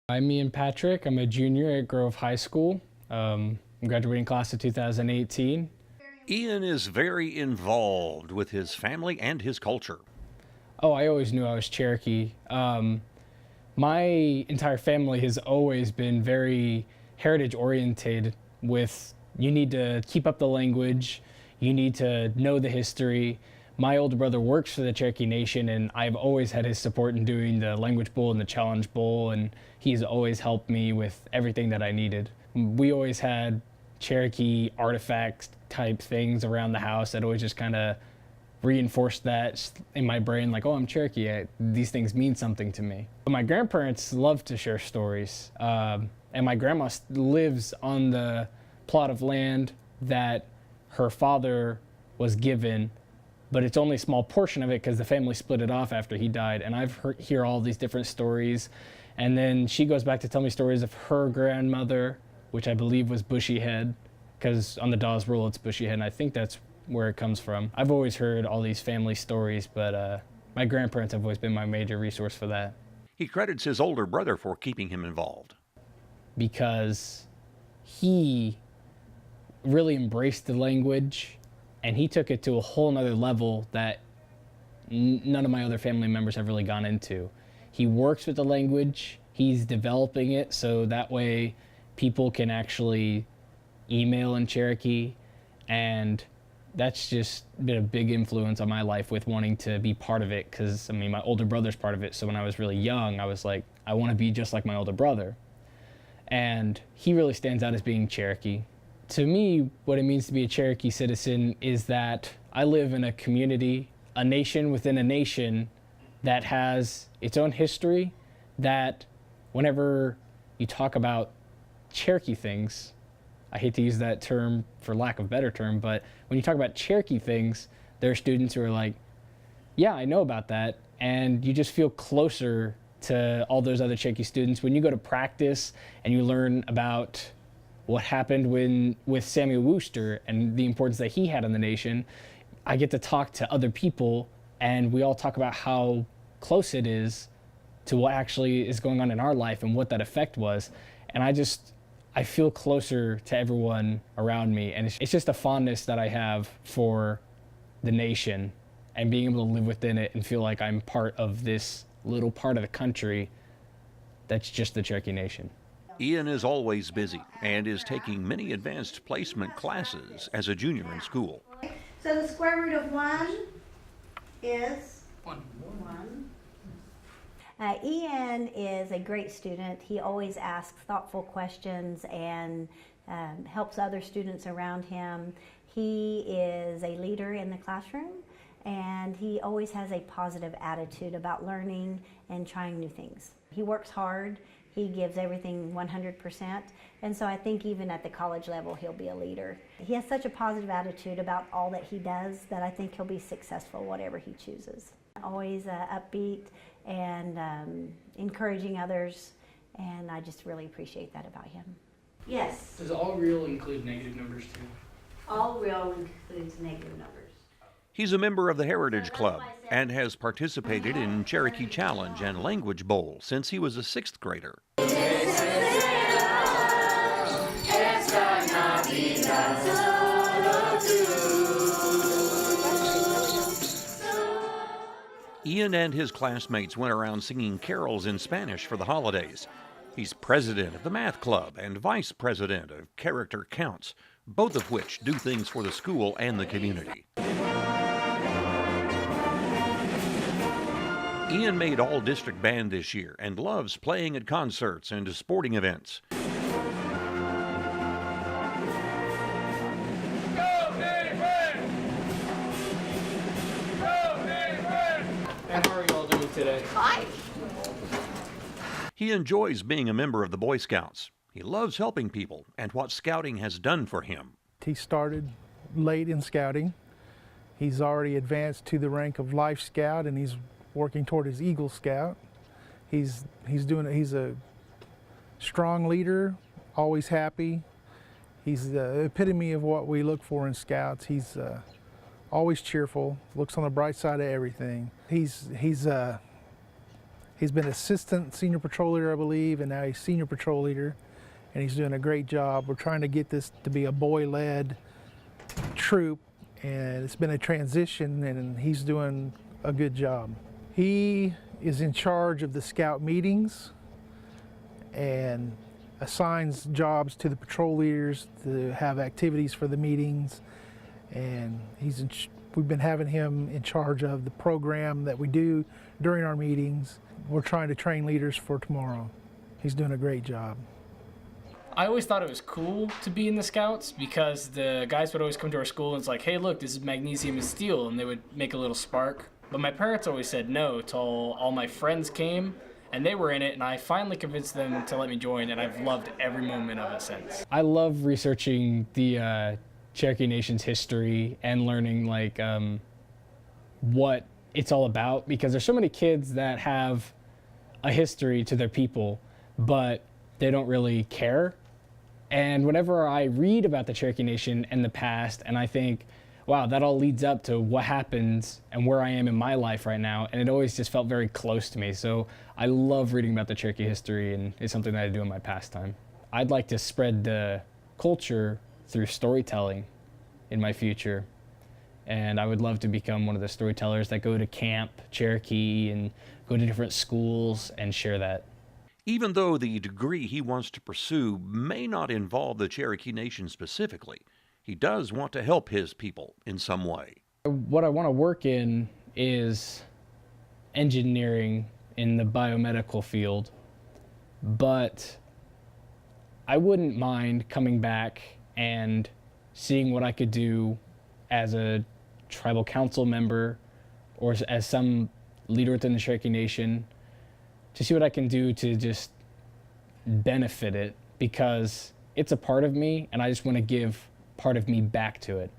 I'm Ian Patrick. I'm a junior at Grove High School. I'm graduating class of 2018. Ian is very involved with his family and his culture. Oh, I always knew I was Cherokee. My entire family has always been very heritage oriented with you need to keep up the language, you need to know the history. My older brother works for the Cherokee Nation, and I've always had his support in doing the Language Bowl and the Challenge Bowl, and he's always helped me with everything that I needed. We always had Cherokee artifacts type things around the house that always just kind of reinforced that in my brain, like, oh, I'm Cherokee. These things mean something to me. But my grandparents love to share stories, and my grandma lives on the plot of land that her father was given, but it's only a small portion of it because the family split it off after he died. And I've hear all these different stories. And then she goes back to tell me stories of her grandmother, which I believe was Bushy Head, because on the Dawes rule it's Bushy Head, and I think that's where it comes from. I've always heard all these family stories, but my grandparents have always been my major resource for that. He credits his older brother for keeping him involved. Because he really embraced the language, and he took it to a whole nother level that none of my other family members have really gone into. He works with the language, he's developing it so that way people can actually email in Cherokee, and that's just been a big influence on my life with wanting to be part of it, because I mean my older brother's part of it, so when I was really young I was like, I want to be just like my older brother. And he really stands out as being Cherokee. To me, what it means to be a Cherokee citizen is that I live in a community, a nation within a nation that has its own history, that whenever you talk about Cherokee things, I hate to use that term for lack of a better term, but when you talk about Cherokee things, there are students who are like, yeah, I know about that, and you just feel closer to all those other Cherokee students. When you go to practice and you learn about what happened with Samuel Wooster and the importance that he had in the nation, I get to talk to other people, and we all talk about how close it is to what actually is going on in our life and what that effect was. And I feel closer to everyone around me, and it's just a fondness that I have for the nation and being able to live within it and feel like I'm part of this little part of the country that's just the Cherokee Nation. Ian is always busy and is taking many advanced placement classes as a junior in school. So the square root of 1 is 1. Ian is a great student. He always asks thoughtful questions and helps other students around him. He is a leader in the classroom, and he always has a positive attitude about learning and trying new things. He works hard. He gives everything 100%, and so I think even at the college level he'll be a leader. He has such a positive attitude about all that he does that I think he'll be successful whatever he chooses. Always upbeat and encouraging others, and I just really appreciate that about him. Yes. Does all real include negative numbers too? All real includes negative numbers. He's a member of the Heritage Club and has participated in Cherokee Challenge and Language Bowl since he was a 6th grader. Ian and his classmates went around singing carols in Spanish for the holidays. He's president of the Math Club and vice president of Character Counts, both of which do things for the school and the community. Ian made all-district band this year and loves playing at concerts and sporting events. And how are you all doing today? Fine. He enjoys being a member of the Boy Scouts. He loves helping people and what scouting has done for him. He started late in scouting. He's already advanced to the rank of Life Scout, and he's working toward his Eagle Scout. He's a strong leader, always happy. He's the epitome of what we look for in Scouts. He's always cheerful, looks on the bright side of everything. He's He's been assistant senior patrol leader, I believe, and now he's senior patrol leader, and he's doing a great job. We're trying to get this to be a boy-led troop, and it's been a transition, and he's doing a good job. He is in charge of the scout meetings and assigns jobs to the patrol leaders to have activities for the meetings, and we've been having him in charge of the program that we do during our meetings. We're trying to train leaders for tomorrow. He's doing a great job. I always thought it was cool to be in the Scouts because the guys would always come to our school and it's like, hey, look, this is magnesium and steel, and they would make a little spark. But my parents always said no till all my friends came and they were in it, and I finally convinced them to let me join, and I've loved every moment of it since. I love researching the Cherokee Nation's history and learning like what it's all about, because there's so many kids that have a history to their people, but they don't really care. And whenever I read about the Cherokee Nation and the past, and I think, wow, that all leads up to what happens and where I am in my life right now, and it always just felt very close to me. So I love reading about the Cherokee history, and it's something that I do in my pastime. I'd like to spread the culture through storytelling in my future, and I would love to become one of the storytellers that go to Camp Cherokee and go to different schools and share that. Even though the degree he wants to pursue may not involve the Cherokee Nation specifically, he does want to help his people in some way. What I want to work in is engineering in the biomedical field, but I wouldn't mind coming back and seeing what I could do as a tribal council member or as some leader within the Cherokee Nation, to see what I can do to just benefit it, because it's a part of me and I just want to give part of me back to it.